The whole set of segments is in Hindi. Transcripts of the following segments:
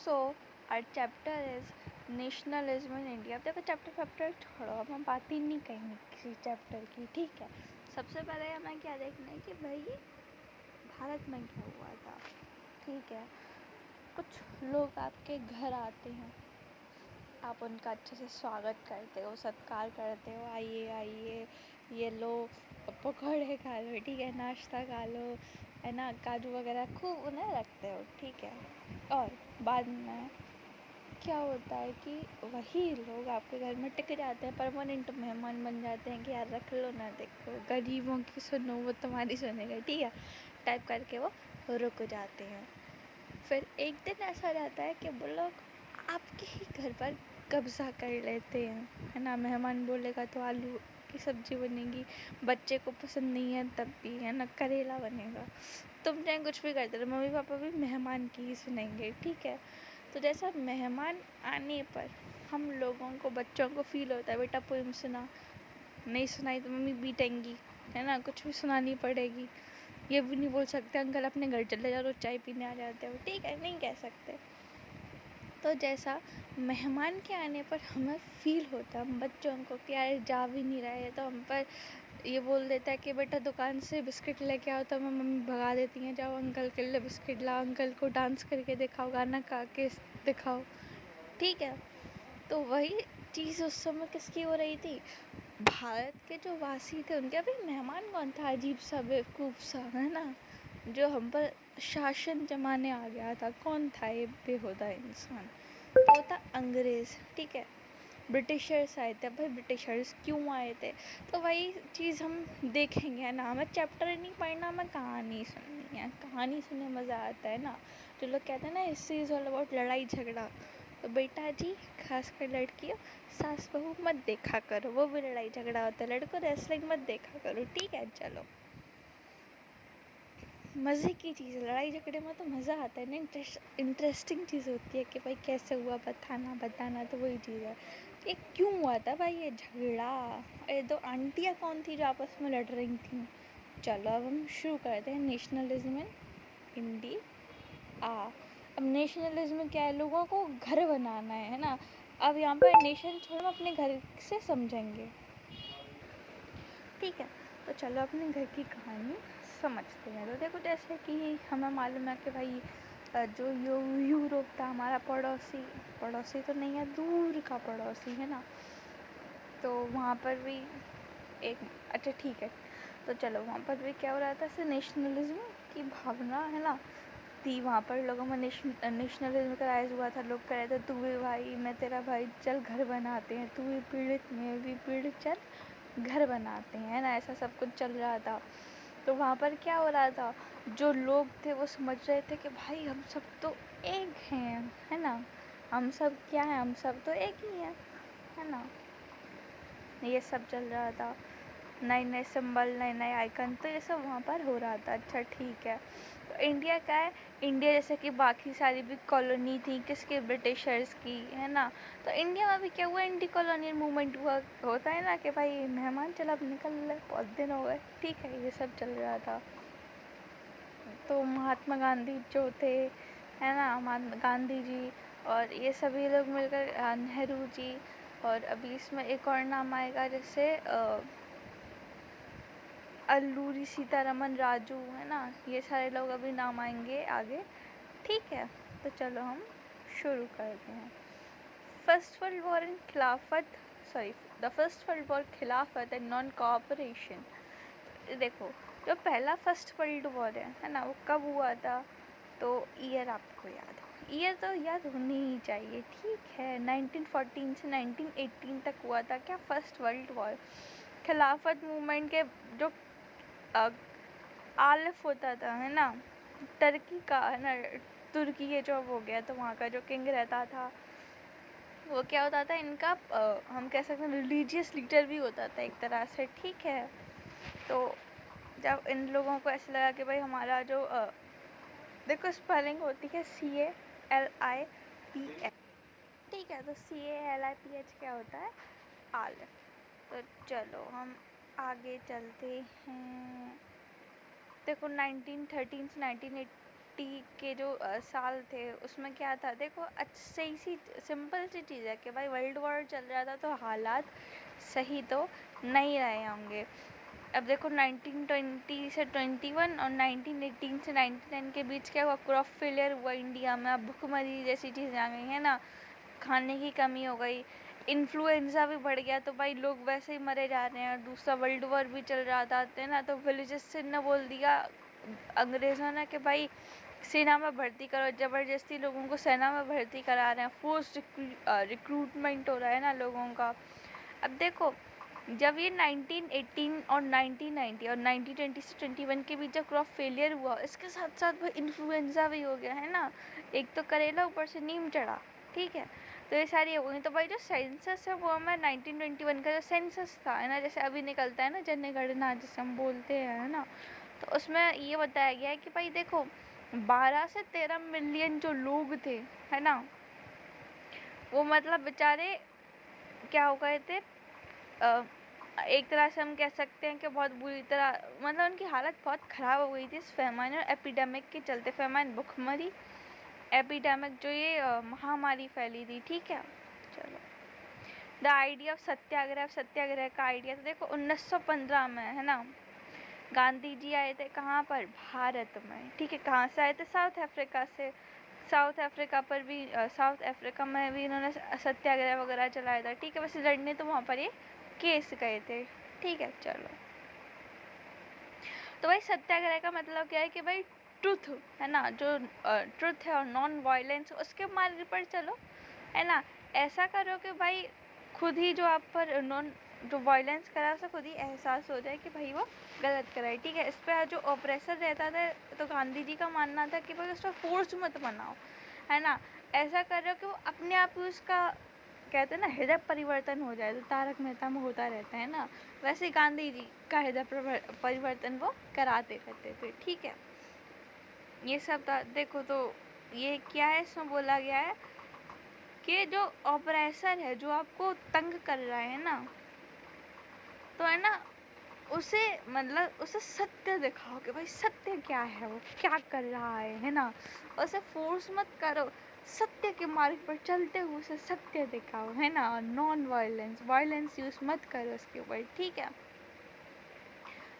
So our chapter is nationalism in India. अब देखो चैप्टर छोड़ो, अब हम बात ही नहीं करेंगे किसी चैप्टर की, ठीक है। सबसे पहले हमें क्या देखना है कि भाई भारत में क्या हुआ था, ठीक है। कुछ लोग आपके घर आते हैं, आप उनका अच्छे से स्वागत करते हो, सत्कार करते हो, आइए आइए, ये लो पकौड़े खा लो, ठीक है, नाश्ता खा लो, है ना, काजू वगैरह खूब उन्हें रखते हो, ठीक है। और बाद में क्या होता है कि वही लोग आपके घर में टिक जाते हैं, परमानेंट मेहमान बन जाते हैं कि यार रख लो ना, देखो गरीबों की सुनो वो तुम्हारी सुनेगा, ठीक है, टाइप करके वो रुक जाते हैं। फिर एक दिन ऐसा रहता है कि वो लोग आपके ही घर पर कब्जा कर लेते हैं, है ना। मेहमान बोलेगा तो आलू की सब्ज़ी बनेगी, बच्चे को पसंद नहीं है तब भी, है ना, करेला बनेगा। तुम चाहे कुछ भी करते रहो, मम्मी पापा भी मेहमान की ही सुनेंगे, ठीक है। तो जैसा मेहमान आने पर हम लोगों को, बच्चों को फील होता है बेटा पोएम सुना, नहीं सुनाई तो मम्मी बीटेंगी, है ना, कुछ भी सुनानी पड़ेगी। ये भी नहीं बोल सकते अंकल अपने घर चले जाओ, चाय पीने आ जाते हो, ठीक है, नहीं कह सकते। तो जैसा मेहमान के आने पर हमें फ़ील होता है हम बच्चों को कि यार जा भी नहीं रहा है, तो हम पर ये बोल देता है कि बेटा दुकान से बिस्किट लेके आओ, तो हमें मम्मी भगा देती हैं, जाओ अंकल के लिए बिस्किट लाओ, अंकल को डांस करके दिखाओ, गाना गा के दिखाओ, ठीक है। तो वही चीज़ उस समय किसकी हो रही थी, भारत के जो वासी थे उनके। अभी मेहमान कौन था, अजीब सा बेवकूफ़ सा, है ना, जो हम पर शासन जमाने आ गया था। कौन था ये बेहुदा इंसान, तो था अंग्रेज़, ठीक है। ब्रिटिशर्स आए थे। भाई ब्रिटिशर्स क्यों आए थे, तो वही चीज़ हम देखेंगे, है ना। हमें चैप्टर नहीं पढ़ना, हमें कहानी सुननी है, कहानी सुनने मज़ा आता है ना। जो लोग कहते हैं ना हिस्ट्री इज़ ऑल अबाउट लड़ाई झगड़ा, तो बेटा जी खासकर लड़कियों सास बहू मत देखा करो, वो भी लड़ाई झगड़ा होता है। लड़कों रेसलिंग मत देखा करो, ठीक है। चलो मज़े की चीज़ है, लड़ाई झगड़े में तो मज़ा आता है ना, इंटरेस्टिंग चीज़ होती है कि भाई कैसे हुआ, बताना, तो वही चीज़ है। ये क्यों हुआ था भाई ये झगड़ा, ये दो आंटियाँ कौन थी जो आपस में लड़ रही थी। चलो अब हम शुरू करते हैं नेशनलिज्म इन इंडिया। अब नेशनलिज्म क्या है, लोगों को घर बनाना है ना। अब यहाँ पर नेशन छोड़ हम अपने घर से समझेंगे, ठीक है। तो चलो अपने घर की कहानी समझते हैं। तो देखो जैसे कि हमें मालूम है कि भाई जो यूरोप था हमारा पड़ोसी तो नहीं है, दूर का पड़ोसी, है ना। तो वहाँ पर भी एक, अच्छा ठीक है, तो चलो वहाँ पर भी क्या हो रहा था, ऐसे नेशनलिज्म की भावना, है ना, थी वहाँ पर। लोगों में नेशनलिज्म का राइज हुआ था। लोग कह रहे थे तू भी भाई मैं तेरा भाई, चल घर बनाते हैं, तू भी पीड़ित मैं भी पीड़ित, चल घर बनाते हैं, ना, ऐसा सब कुछ चल रहा था। तो वहाँ पर क्या हो रहा था, जो लोग थे वो समझ रहे थे कि भाई हम सब तो एक हैं, है ना, हम सब क्या है, हम सब तो एक ही हैं, है ना। ये सब चल रहा था, नए नए सिंबल, नए नए आइकन, तो ये सब वहाँ पर हो रहा था। अच्छा ठीक है, तो इंडिया क्या है, इंडिया जैसे कि बाकी सारी भी कॉलोनी थी किसके, ब्रिटिशर्स की, है ना। तो इंडिया में भी क्या हुआ, इंडी कॉलोनियल मूवमेंट हुआ, होता है ना कि भाई मेहमान चल अब निकल ले, बहुत दिन हो गए, ठीक है, ये सब चल रहा था। तो महात्मा गांधी जो थे, है ना, महात्मा गांधी जी और ये सभी लोग मिलकर, नेहरू जी, और अभी इसमें एक और नाम आएगा जैसे अल्लूरी सीतारमन राजू, है ना, ये सारे लोग अभी नाम आएंगे आगे, ठीक है। तो चलो हम शुरू करते हैं। फर्स्ट वर्ल्ड वॉर इन खिलाफत, sorry, the first world war खिलाफत एंड नॉन कोऑपरेशन। देखो जो पहला फर्स्ट वर्ल्ड वॉर है ना, वो कब हुआ था, तो ईयर आपको याद हो, ईयर तो याद होनी ही चाहिए, ठीक है। 1914 से 1918 तक हुआ था क्या, फर्स्ट वर्ल्ड वॉर। खिलाफत मूवमेंट के जो आलिफ होता था, है ना, टर्की का, है ना, तुर्की ये जो हो गया, तो वहाँ का जो किंग रहता था वो क्या होता था, इनका हम कह सकते हैं रिलीजियस लीडर भी होता था एक तरह से, ठीक है। तो जब इन लोगों को ऐसा लगा कि भाई हमारा जो देखो स्पेलिंग होती है CALIPH, ठीक है, तो CALIPH क्या होता है, आलिफ। तो चलो हम आगे चलते हैं। देखो 1913 से 1980 के जो साल थे उसमें क्या था, देखो सही सी सिंपल सी चीज़ है कि भाई वर्ल्ड वॉर चल रहा था तो हालात सही तो नहीं रहे होंगे। अब देखो 1920 से 21 और 1918 से 1999 के बीच क्या हुआ, क्रॉप फेलियर हुआ इंडिया में, अब भुखमरी जैसी चीज़ें आ गई है ना, खाने की कमी हो गई, इन्फ्लुएंजा भी बढ़ गया तो भाई लोग वैसे ही मरे जा रहे हैं, दूसरा वर्ल्ड वॉर भी चल रहा था ना, तो विलेजेस से न बोल दिया अंग्रेज़ों ने कि भाई सेना में भर्ती करो, ज़बरदस्ती लोगों को सेना में भर्ती करा रहे हैं, फोर्स रिक्रूटमेंट हो रहा है ना लोगों का। अब देखो जब ये 1918 और 1990 और 1920 से 21 के बीच जब क्रॉप फेलियर हुआ, इसके साथ साथ भाई इन्फ्लुएंजा भी हो गया है ना, एक तो करेला ऊपर से नीम चढ़ा, ठीक है, तो ये सारी हो गई। तो भाई जो सेंसस है वो हमें 1921 का जो सेंसस था है ना, जैसे अभी निकलता है ना जनगणना जिसे हम बोलते हैं है ना, तो उसमें ये बताया गया है कि भाई देखो 12 से 13 मिलियन जो लोग थे है ना, वो मतलब बेचारे क्या हो गए थे, एक तरह से हम कह सकते हैं कि बहुत बुरी तरह, मतलब उनकी हालत बहुत ख़राब हो गई थी इस फेमाइन और एपिडेमिक के चलते। फेमाइन भुखमरी, एपिडेमिक जो ये महामारी फैली थी, ठीक है। चलो द आइडिया ऑफ सत्याग्रह, सत्याग्रह का आइडिया तो देखो 1915 में है ना, गांधी जी आए थे कहाँ पर, भारत में, ठीक है। कहाँ से आए थे, साउथ अफ्रीका से। साउथ अफ्रीका पर भी साउथ अफ्रीका में भी इन्होंने सत्याग्रह वगैरह चलाया था, ठीक है। वैसे लड़ने तो वहाँ पर ये केस गए थे, ठीक है। चलो तो भाई सत्याग्रह का मतलब क्या है कि भाई ट्रुथ है ना, जो ट्रुथ है और नॉन वायलेंस, उसके मार्ग पर चलो है ना। ऐसा करो कि भाई खुद ही जो आप पर नॉन जो वायलेंस करा उसे खुद ही एहसास हो जाए कि भाई वो गलत करा है, ठीक है। इस पर जो ऑपरेसर रहता था तो गांधी जी का मानना था कि भाई उस पर फोर्स मत बनाओ है ना, ऐसा कर रहे हो कि वो अपने आप ही उसका कहते हैं ना हृदय परिवर्तन हो जाए, तो तारक मेहता में होता रहता है ना, वैसे गांधी जी का हृदय परिवर्तन वो कराते रहते थे, ठीक है। ये सब था। देखो तो ये क्या है, इसमें बोला गया है कि जो ऑपरेसर है जो आपको तंग कर रहा है ना, तो है ना उसे मतलब उसे सत्य दिखाओ कि भाई सत्य क्या है, वो क्या कर रहा है ना, उसे फोर्स मत करो, सत्य के मार्ग पर चलते हुए उसे सत्य दिखाओ है ना, नॉन वायलेंस, वायलेंस यूज मत करो उसके ऊपर, ठीक है।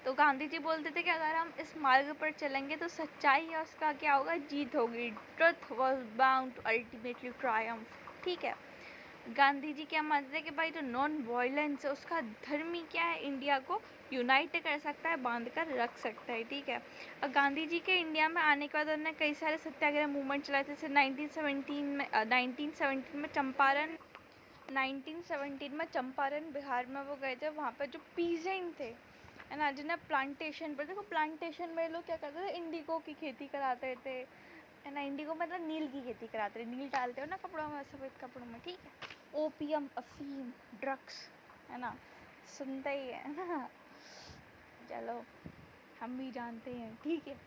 तो गांधी जी बोलते थे कि अगर हम इस मार्ग पर चलेंगे तो सच्चाई है उसका क्या होगा, जीत होगी, truth was bound to ultimately triumph, ठीक है। गांधी जी क्या मानते थे कि भाई जो नॉन वायलेंस है उसका धर्म ही क्या है, इंडिया को यूनाइट कर सकता है, बांध कर रख सकता है, ठीक है। और गांधी जी के इंडिया में आने के बाद उन्होंने कई सारे सत्याग्रह मूवमेंट चलाए थे, जैसे 1917 में चंपारण, 1917 में चंपारण बिहार में वो गए थे, वहाँ पर जो पीजेंट थे है ना, जिन्हें प्लांटेशन पर, देखो प्लांटेशन में लोग क्या करते थे, इंडिगो की खेती कराते थे है ना, इंडिगो मतलब नील की खेती कराते थे, नील डालते हो ना कपड़ों में, सफ़ेद कपड़ों में, ठीक है। ओपियम, अफीम, ड्रग्स है ना, सुनते ही है ना, चलो हम भी जानते हैं, ठीक है।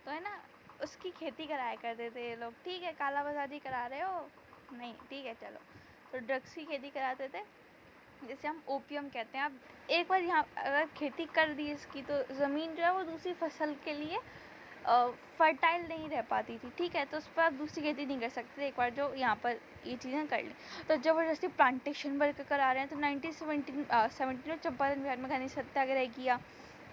तो है ना उसकी खेती कराया करते थे ये लोग, ठीक है। काला बाजारी करा रहे हो नहीं, ठीक है चलो, तो ड्रग्स की खेती कराते थे, जैसे हम ओपियम कहते हैं। अब एक बार यहाँ अगर खेती कर दी इसकी तो ज़मीन जो है वो दूसरी फसल के लिए फर्टाइल नहीं रह पाती थी, ठीक है, तो उस पर आप दूसरी खेती नहीं कर सकते, एक बार जो यहाँ पर ये चीज़ें कर ली तो ज़बरदस्ती प्लांटेशन वर्क करा रहे हैं। तो 1917 में चंपारण बिहार में गांधी सत्याग्रह किया।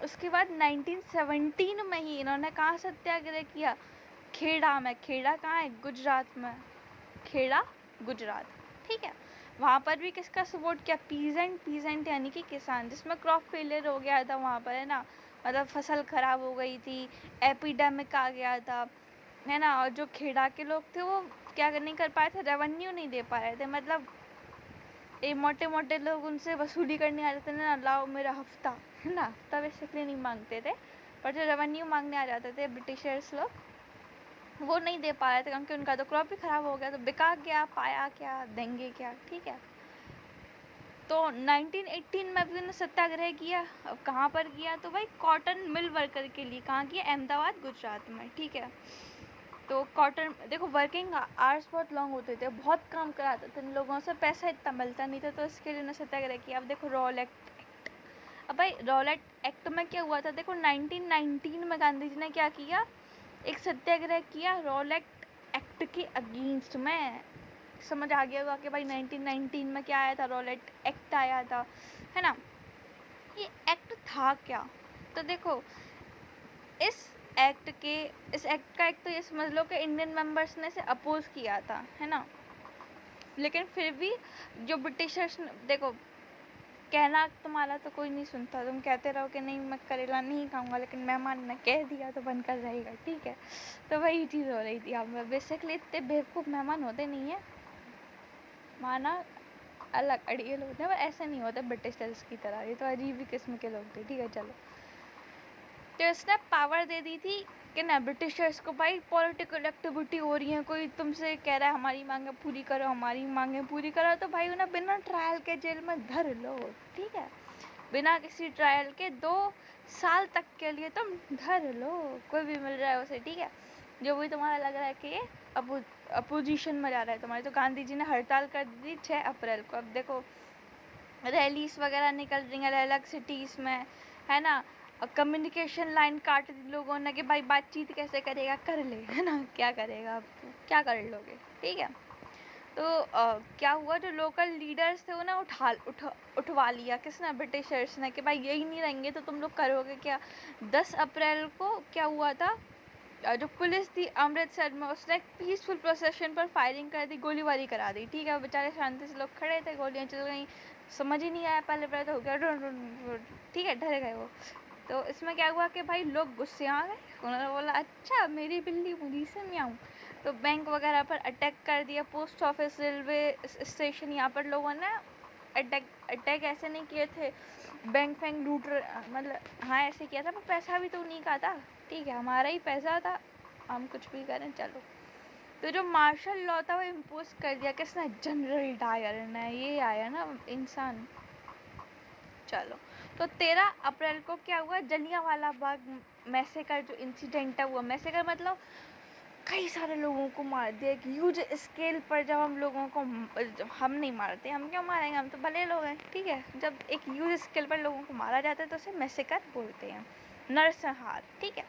उसके बाद 1917 में ही इन्होंने कहाँ सत्याग्रह किया, खेड़ा में। खेड़ा कहाँ है, गुजरात में, खेड़ा गुजरात, ठीक है। वहाँ पर भी किसका सपोर्ट किया, पीजेंट यानी कि किसान, जिसमें क्रॉप फेलियर हो गया था वहाँ पर है ना, मतलब फसल ख़राब हो गई थी, एपिडेमिक आ गया था है ना, और जो खेड़ा के लोग थे वो क्या नहीं कर पाए थे, रेवेन्यू नहीं दे पा रहे थे, मतलब ये मोटे मोटे लोग उनसे वसूली करने आ जाते थे ना, लाओ मेरा हफ्ता है ना, हफ्ता बेसिकली नहीं मांगते थे, पर जो रेवेन्यू मांगने आ जाते थे ब्रिटिशर्स लोग, वो नहीं दे पा रहे थे क्योंकि उनका तो क्रॉप भी ख़राब हो गया, तो बिका क्या, पाया क्या, देंगे क्या, ठीक है। तो 1918 में भी उन्होंने सत्याग्रह किया। अब कहाँ पर किया, तो भाई कॉटन मिल वर्कर के लिए, कहाँ किया, अहमदाबाद गुजरात में, ठीक है। तो कॉटन, देखो वर्किंग आवर्स बहुत लॉन्ग होते थे, बहुत काम कराते थे इन लोगों से, पैसा इतना मिलता नहीं था, तो इसके लिए उन्होंने सत्याग्रह किया। अब देखो रॉलेट एक्ट, अब भाई रॉलेट एक्ट में क्या हुआ था, देखो 1919 में गांधी जी ने क्या किया, एक सत्याग्रह किया रॉलेट एक्ट के अगेंस्ट में। समझ आ गया होगा कि भाई 1919 में क्या आया था, रॉलेट एक्ट आया था, है ना। ये एक्ट था क्या? तो देखो, इस एक्ट का एक तो ये समझ लो कि इंडियन मेंबर्स ने इसे अपोज किया था, है ना। लेकिन फिर भी जो ब्रिटिशर्स ने, देखो कहना तुम्हारा तो कोई नहीं सुनता, तुम कहते रहो कि नहीं मैं करेला नहीं खाऊंगा, लेकिन मेहमान ने कह दिया तो बनकर रहेगा, ठीक है। तो वही चीज़ हो रही थी। हम बेसिकली इतने बेवकूफ़ मेहमान होते नहीं है, माना अलग अड़ियल होते हैं, पर ऐसे नहीं होते ब्रिटिशर्स की तरह, ये तो अजीब ही किस्म के लोग थे, ठीक है। चलो, तो इसने पावर दे दी थी कि ना ब्रिटिशर्स को, भाई पॉलिटिकल एक्टिविटी हो रही है, कोई तुमसे कह रहा है हमारी मांगें पूरी करो, हमारी मांगें पूरी करो, तो भाई उन्हें बिना ट्रायल के जेल में धर लो, ठीक है। बिना किसी ट्रायल के 2 साल तक के लिए तुम धर लो, कोई भी मिल रहा है उसे, ठीक है। जो भी तुम्हारा लग रहा है कि ये अपोजिशन में जा रहा है तुम्हारे, तो गांधी जी ने हड़ताल कर दी 6 अप्रैल को। अब देखो रैलीज वगैरह निकल रही हैं अलग सिटीज़ में, है ना। और कम्युनिकेशन लाइन काट दी लोगों ने कि भाई बातचीत कैसे करेगा, कर ले, है ना, क्या करेगा अब, क्या कर लोगे, ठीक है। तो क्या हुआ, जो लोकल लीडर्स थे उन्हें उठवा लिया, किसने, ब्रिटिशर्स ने, कि भाई यही नहीं रहेंगे तो तुम लोग करोगे क्या। 10 अप्रैल को क्या हुआ था, जो पुलिस थी अमृतसर में, उसने एक पीसफुल प्रोसेशन पर फायरिंग कर दी, गोलीबारी करा दी, ठीक है। बेचारे शांति से लोग खड़े थे, गोलियां चल गई, समझ ही नहीं आया, पहले तो हो गया ठीक है, डर गए वो। तो इसमें क्या हुआ कि भाई लोग गुस्से आ गए, उन्होंने बोला अच्छा मेरी बिल्ली मुझी से मैं आऊँ। तो बैंक वगैरह पर अटैक कर दिया, पोस्ट ऑफिस, रेलवे स्टेशन, यहाँ पर लोगों ने अटैक ऐसे नहीं किए थे, बैंक फैंक लूट मतलब हाँ ऐसे किया था, पर पैसा भी तो उन्हीं का था, ठीक है, हमारा ही पैसा था, हम कुछ भी करें, चलो। तो जो मार्शल लॉ था वो इम्पोज कर दिया किसने, जनरल डायर ने, ये आया ना इंसान। चलो, तो 13 अप्रैल को क्या हुआ, जलियांवाला बाग मैसेकर जो इंसिडेंट है हुआ, मैसेकर मतलब कई सारे लोगों को मार दिया, एक ह्यूज स्केल पर। जब हम लोगों को, हम नहीं मारते, हम क्यों मारेंगे, हम तो भले लोग हैं, ठीक है। जब एक ह्यूज स्केल पर लोगों को मारा जाता है तो उसे मैसेकर बोलते हैं, नरसंहार, ठीक है।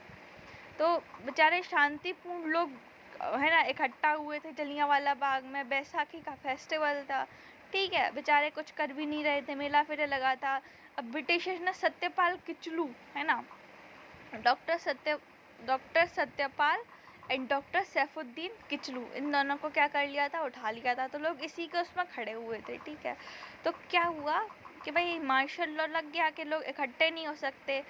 तो बेचारे शांतिपूर्ण लोग, है ना, इकट्ठा हुए थे जलियांवाला बाग में, बैसाखी का फेस्टिवल था, ठीक है। बेचारे कुछ कर भी नहीं रहे थे, मेला फेरा लगा था। अब ब्रिटिशर्स ने सत्यपाल किचलू, है ना, doctor Satyapal and doctor Saifuddin Kitchlu, इन दोनों को क्या कर लिया था, उठा लिया था। तो लोग इसी के उसमें खड़े हुए थे, ठीक है। तो क्या हुआ कि भाई मार्शल लॉ लग गया कि लोग इकट्ठे नहीं हो सकते।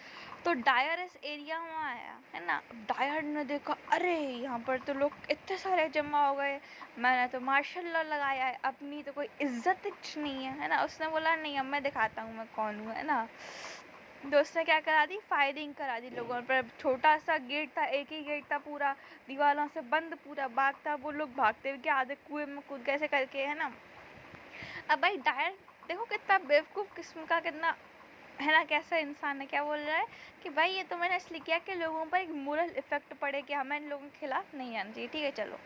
तो डायर इस एरिया में आया, है ना। डायर ने देखा अरे यहाँ पर तो लोग इतने सारे जमा हो गए, मैंने तो मार्शल लॉ लगाया है, अपनी तो कोई इज्जत नहीं है ना। उसने बोला नहीं अब मैं दिखाता हूँ मैं कौन हूँ, है ना। दोस्त ने क्या करा दी, फायरिंग करा दी लोगों पर। छोटा सा गेट था, एक ही गेट था, पूरा दीवारों से बंद, पूरा बाग था, वो लोग भागते हुए आधे कुएं में कूद कैसे करके, है ना। अब भाई डायर देखो कितना बेवकूफ़ किस्म का, कितना, है ना, कैसा इंसान है। क्या बोल रहा है कि भाई ये तो मैंने इसलिए किया कि लोगों पर एक मोरल इफेक्ट पड़े कि हमें इन लोगों के खिलाफ नहीं आना चाहिए, ठीक है। चलो,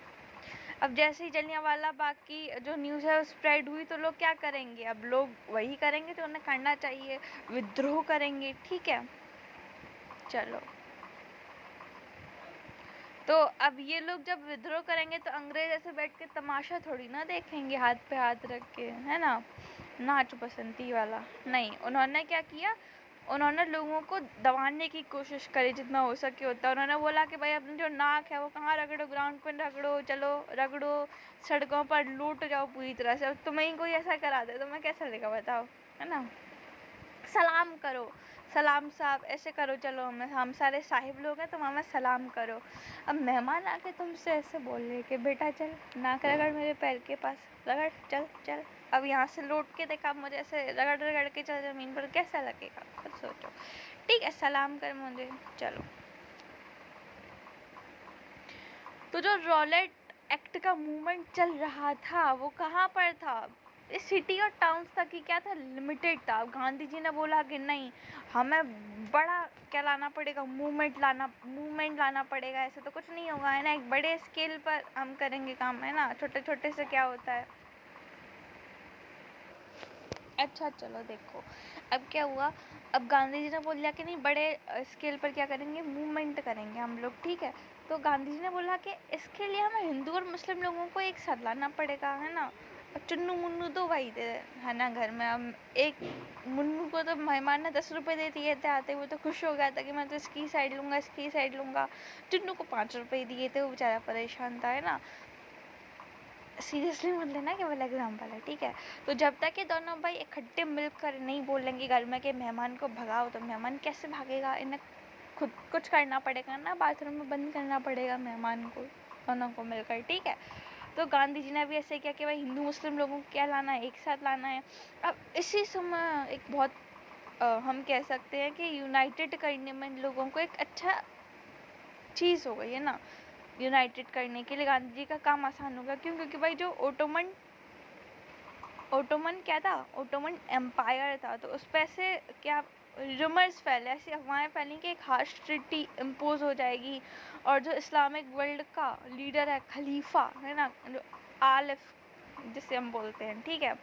अब जैसे ही जलियांवाला बाग की जो न्यूज़ है वो स्प्रेड हुई, तो लोग क्या करेंगे, अब लोग वही करेंगे जो उन्हें करना चाहिए, विद्रोह करेंगे, ठीक है। चलो, तो अब ये लोग जब विद्रोह करेंगे तो अंग्रेज ऐसे बैठ के तमाशा थोड़ी ना देखेंगे हाथ पे हाथ रख के, है ना, नाच बसंती वाला नहीं। उन्होंने क्या किया, उन्होंने लोगों को दबाने की कोशिश करी जितना हो सके होता। उन्होंने बोला कि भाई अपनी जो नाक है वो कहाँ रगड़ो, ग्राउंड पर रगड़ो, चलो रगड़ो, सड़कों पर लूट जाओ पूरी तरह से। अब तुम्हें ही कोई ऐसा करा दे तो मैं कैसा लेगा बताओ, है ना। सलाम करो, सलाम साहब ऐसे करो, चलो हम सारे साहिब लोग हैं, तुम हमें सलाम करो। अब मेहमान आके तुमसे ऐसे बोल रहे कि बेटा चल नाक रगड़ मेरे पैर के पास, रगड़ चल चल। अब यहाँ से लौट के देखा मुझे ऐसे रगड़ रगड़ के चल ज़मीन पर, कैसा लगेगा खुद सोचो, ठीक है। सलाम कर मुझे, चलो। तो जो रॉलेट एक्ट का मूवमेंट चल रहा था वो कहाँ पर था, इस सिटी और टाउन्स तक ही क्या था, लिमिटेड था। गांधी जी ने बोला कि नहीं हमें बड़ा क्या लाना पड़ेगा, मूवमेंट लाना पड़ेगा, ऐसे तो कुछ नहीं होगा, है ना। एक बड़े स्केल पर हम करेंगे काम, है ना, छोटे छोटे से क्या होता है। अच्छा चलो देखो, अब क्या हुआ, अब गांधी जी ने बोल दिया कि नहीं बड़े स्केल पर क्या करेंगे, मूवमेंट करेंगे हम लोग, ठीक है। तो गांधी जी ने बोला कि इसके लिए हमें हिंदू और मुस्लिम लोगों को एक साथ लाना पड़ेगा, है ना। और चुन्नू मुन्नू तो वही थे, है ना, घर में। हम एक मुन्नू को तो मेहमान ने 10 रुपये दे दिए थे आते, वो तो खुश हो गया था कि मैं तो इसकी साइड लूँगा, इसकी साइड लूँगा। चुन्नू को 5 रुपये दिए थे, वो बेचारा परेशान था, है ना। सीरियसली मत लेना, केवल एग्जाम्पल है, ठीक है। तो जब तक ये दोनों भाई इकट्ठे मिलकर नहीं बोलेंगे घर में कि मेहमान को भगाओ, तो मेहमान कैसे भागेगा। इन्हें खुद कुछ करना पड़ेगा ना, बाथरूम में बंद करना पड़ेगा मेहमान को, दोनों को मिलकर, ठीक है। तो गांधी जी ने भी ऐसे किया कि भाई हिंदू मुस्लिम लोगों को क्या लाना है, एक साथ लाना है। अब इसी समय एक बहुत हम कह सकते हैं कि यूनाइटेड करने में इन लोगों को एक अच्छा चीज़ हो गई है ना। यूनाइटेड करने के लिए गांधी जी का काम आसान होगा, क्यों? क्योंकि भाई जो ओटोमन क्या था, ओटोमन एम्पायर था, तो उस पर ऐसे क्या रूमर्स फैले, ऐसी अफवाहें फैली कि एक हार्श ट्रीटी इम्पोज हो जाएगी, और जो इस्लामिक वर्ल्ड का लीडर है, खलीफा, है ना, जो आलिफ जिसे हम बोलते हैं, ठीक है,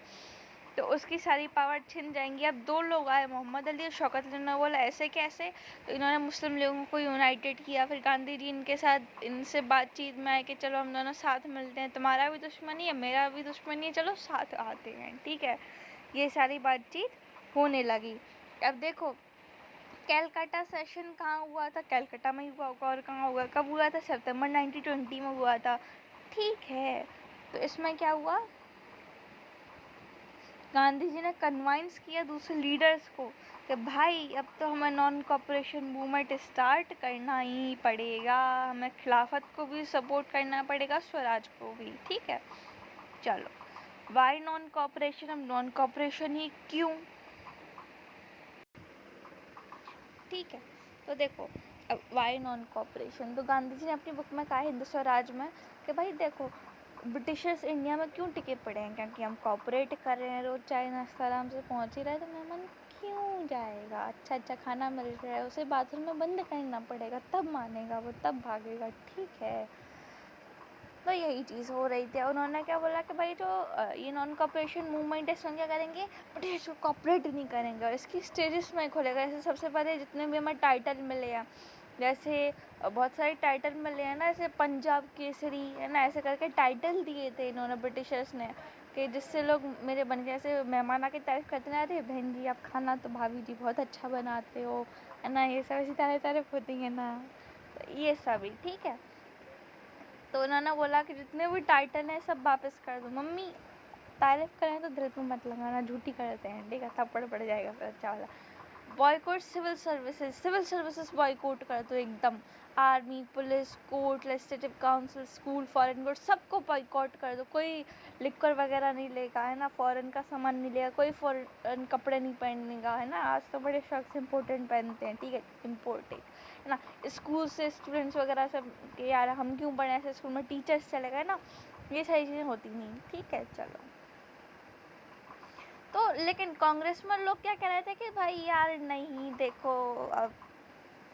तो उसकी सारी पावर छिन जाएंगी। अब 2 लोग आए, मोहम्मद अली और शौकत अली, ने बोला ऐसे कैसे, तो इन्होंने मुस्लिम लोगों को यूनाइटेड किया। फिर गांधी जी इनके साथ, इनसे बातचीत में आए कि चलो हम दोनों साथ मिलते हैं, तुम्हारा भी दुश्मनी है मेरा भी दुश्मनी है, चलो साथ आते हैं, ठीक है। ये सारी बातचीत होने लगी। अब देखो, कैलकाटा सेशन कहाँ हुआ था, कैलकाटा में ही हुआ होगा, और कहाँ हुआ, कब हुआ था, सितंबर 1920 में हुआ था, ठीक है। तो इसमें क्या हुआ, गांधी जी ने कन्वाइंस किया दूसरे लीडर्स को कि भाई अब तो हमें नॉन कॉपरेशन मूवमेंट स्टार्ट करना ही पड़ेगा, हमें खिलाफत को भी सपोर्ट करना पड़ेगा, स्वराज को भी, ठीक है। चलो, वाई नॉन कॉपरेशन, हम नॉन कॉपरेशन ही क्यों, ठीक है। तो देखो, अब वाई नॉन कॉपरेशन, तो गांधी जी ने अपनी बुक में कहा है हिंदू स्वराज में कि भाई देखो, ब्रिटिशर्स इंडिया में क्यों टिके पड़े हैं, क्योंकि हम कॉपरेट कर रहे हैं, रोज़ चाय नाश्ता आराम से पहुंच ही रहा है, तो मेहमान क्यों जाएगा, अच्छा अच्छा खाना मिल रहा है, उसे बाथरूम में बंद करना पड़ेगा, तब मानेगा वो, तब भागेगा, ठीक है। तो यही चीज़ हो रही थी। उन्होंने क्या बोला कि भाई जो ये नॉन कॉपरेशन मूवमेंट है, इसमें क्या करेंगे, ब्रिटिश को कॉपरेट नहीं करेंगे, और इसकी स्टेजेस में खोलेगा। जैसे सबसे पहले जितने भी हमें टाइटल मिले हैं, जैसे बहुत सारे टाइटल मिले हैं ना, जैसे पंजाब केसरी, है ना, ऐसे करके टाइटल दिए थे इन्होंने, ब्रिटिशर्स ने, कि जिससे लोग मेरे बन गए, ऐसे मेहमान आके तारीफ़ करते ना, अरे बहन जी आप खाना तो भाभी जी बहुत अच्छा बनाते हो, है ना, ये सब ऐसी तारीफ होती है ना, तो ये सभी, ठीक है। तो उन्होंने बोला कि जितने भी टाइटल हैं सब वापस कर दो। मम्मी तारीफ करें तो दिल पे मत लगाना, झूठी करते हैं, ठीक है, थप्पड़ पड़ जाएगा फिर अच्छा वाला। बॉयकॉट सिविल सर्विसेज बॉयकॉट कर दो एकदम, army, police, court, legislative council, school, foreign good, सबको बॉयकॉट कर दो। कोई लिक्वर वगैरह नहीं लेगा, है ना, फॉरेन का सामान नहीं लेगा, कोई फॉरेन कपड़े नहीं पहनेगा, है ना, आज तो बड़े शौक से इम्पोर्टेंट पहनते हैं, ठीक है, इम्पोर्टेड, है ना। स्कूल से स्टूडेंट्स वगैरह सब कि यार हम क्यों पढ़े ऐसे स्कूल में, टीचर्स चले गए ना, ये सारी चीज़ें होती नहीं, ठीक है। चलो, तो लेकिन कांग्रेस में लोग क्या कह रहे थे कि भाई यार नहीं, देखो अब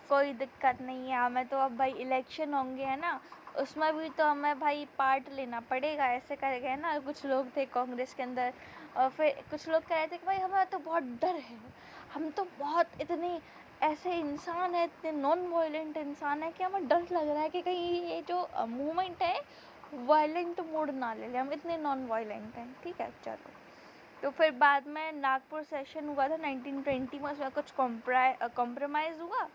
कोई दिक्कत नहीं है, हमें तो अब भाई इलेक्शन होंगे, है ना, उसमें भी तो हमें भाई पार्ट लेना पड़ेगा, ऐसे कर गए ना कुछ लोग थे कांग्रेस के अंदर। और फिर कुछ लोग कह रहे थे कि भाई हमें तो बहुत डर है, हम तो बहुत इतने ऐसे इंसान है, इतने नॉन वायलेंट इंसान है कि हमें डर लग रहा है कि कहीं ये जो मूवमेंट है वायलेंट मोड ना ले ले, हम इतने नॉन वायलेंट हैं, ठीक है। चलो, तो फिर बाद में नागपुर सेशन हुआ था 1920 में, उसमें कुछ कॉम्प्रोमाइज़ हुआ,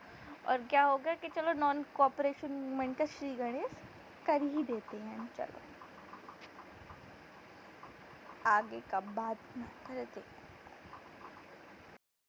और क्या हो गया कि चलो नॉन कोऑपरेशन मूवमेंट का श्री गणेश कर ही देते हैं। चलो, आगे का बात करते हैं।